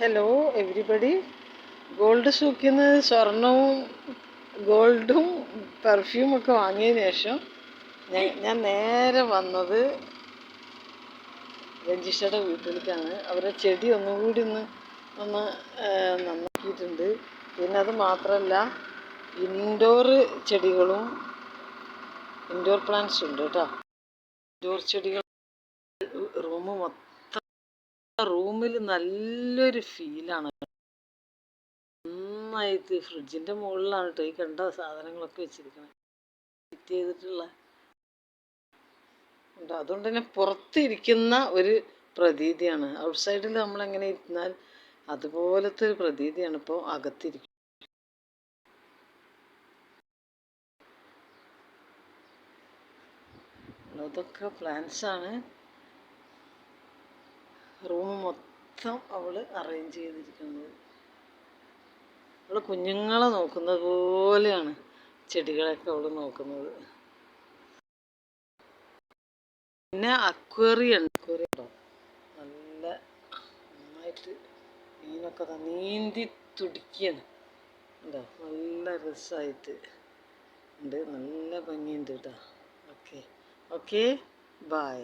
Hello everybody. Gold സൂക്കിൽ നിന്ന് സ്വർണവും ഗോൾഡും പെർഫ്യൂമൊക്കെ വാങ്ങിയതിന് ശേഷം ഞാൻ നേരെ വന്നത് രഞ്ജിഷയുടെ വീട്ടിലേക്കാണ്. അവരുടെ ചെടി ഒന്നുകൂടി ഒന്ന് നന്നാക്കിയിട്ടുണ്ട്. പിന്നെ അത് മാത്രമല്ല, ഇൻഡോർ ചെടികളും ഇൻഡോർ പ്ലാന്റ്സും ഉണ്ട് കേട്ടോ. ഇൻഡോർ ചെടികൾ റൂമിൽ നല്ലൊരു ഫീലാണ്. നന്നായിട്ട് ഫ്രിഡ്ജിൻ്റെ മുകളിലാണ് കേട്ടോ ഈ കണ്ട സാധനങ്ങളൊക്കെ വെച്ചിരിക്കുന്നത്, ഫിറ്റ് ചെയ്തിട്ടുള്ള ഉണ്ട്. അതുകൊണ്ട് തന്നെ പുറത്തിരിക്കുന്ന ഒരു പ്രതീതിയാണ്. ഔട്ട്സൈഡിൽ നമ്മളെങ്ങനെ ഇരുന്നാൽ അതുപോലത്തെ ഒരു പ്രതീതിയാണ് ഇപ്പോൾ അകത്തിരിക്കുന്നത്. അതൊക്കെ പ്ലാന്റ്സാണ്. റൂം മൊത്തം അവൾ അറേഞ്ച് ചെയ്തിരിക്കുന്നത്. അവൾ കുഞ്ഞുങ്ങളെ നോക്കുന്നത് പോലെയാണ് ചെടികളൊക്കെ അവൾ നോക്കുന്നത്. പിന്നെ അക്വേറിയം ഉണ്ടോ, നല്ല നന്നായിട്ട് മീനൊക്കെ നീന്തി തുടിക്കുകയാണ്. ഉണ്ടോ, നല്ല രസമായിട്ട് ഉണ്ട്, നല്ല ഭംഗിയുണ്ട് കേട്ടോ. Okay okay, by.